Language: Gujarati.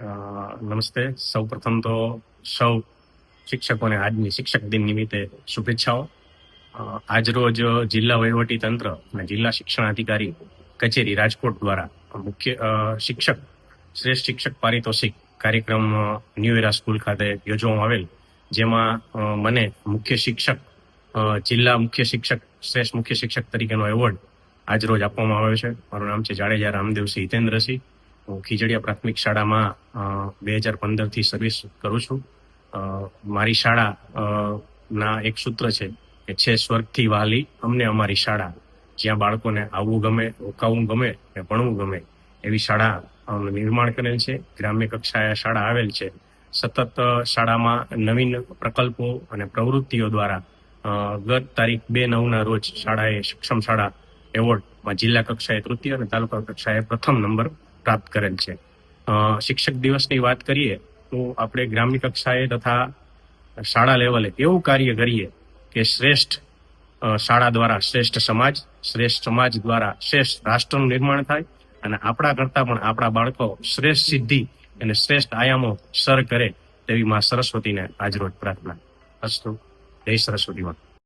નમસ્તે. સૌ પ્રથમ તો સૌ શિક્ષકોને આજની શિક્ષક દિન નિમિત્તે શુભેચ્છાઓ. આજરોજ જિલ્લા વહીવટી તંત્ર અને જિલ્લા શિક્ષણાધિકારી કચેરી રાજકોટ દ્વારા મુખ્ય શ્રેષ્ઠ શિક્ષક પારિતોષિક કાર્યક્રમ ન્યૂ એરા સ્કૂલ ખાતે યોજવામાં આવેલ, જેમાં મને જિલ્લા શ્રેષ્ઠ મુખ્ય શિક્ષક તરીકેનો એવોર્ડ આજરોજ આપવામાં આવ્યો છે. મારું નામ છે જાડેજા રામદેવસિંહ હિતેન્દ્રસિંહ. હું ખીજડીયા પ્રાથમિક શાળામાં 2015થી સર્વિસ કરું છું. મારી શાળા ના એક સૂત્ર છે સ્વર્ગથી વહાલી અમને અમારી શાળા, જ્યાં બાળકોને આવવું ગમે, રોકાવું ગમે અને ભણવું ગમે એવી શાળા નિર્માણ કરેલ છે. ગ્રામ્ય કક્ષાએ શાળા આવેલ છે. સતત શાળામાં નવીન પ્રકલ્પો અને પ્રવૃત્તિઓ દ્વારા ગત તારીખ 2/9 રોજ શાળાએ સક્ષમ શાળા એવોર્ડમાં જિલ્લા કક્ષાએ તૃતીય અને તાલુકા કક્ષાએ પ્રથમ નંબર પ્રાપ્ત કરેલ છે. શિક્ષક દિવસની વાત કરીએ તો આપણે ગ્રામ્ય કક્ષાએ તથા શાળા લેવલે એવું કાર્ય કરીએ કે શ્રેષ્ઠ શાળા દ્વારા શ્રેષ્ઠ સમાજ દ્વારા શ્રેષ્ઠ રાષ્ટ્રનું નિર્માણ થાય અને આપણા કરતા પણ આપણા બાળકો શ્રેષ્ઠ સિદ્ધિ અને શ્રેષ્ઠ આયામો સર કરે તેવી માં સરસ્વતીને આજરોજ પ્રાર્થના. અસ્તુ. જય સરસ્વતી માં.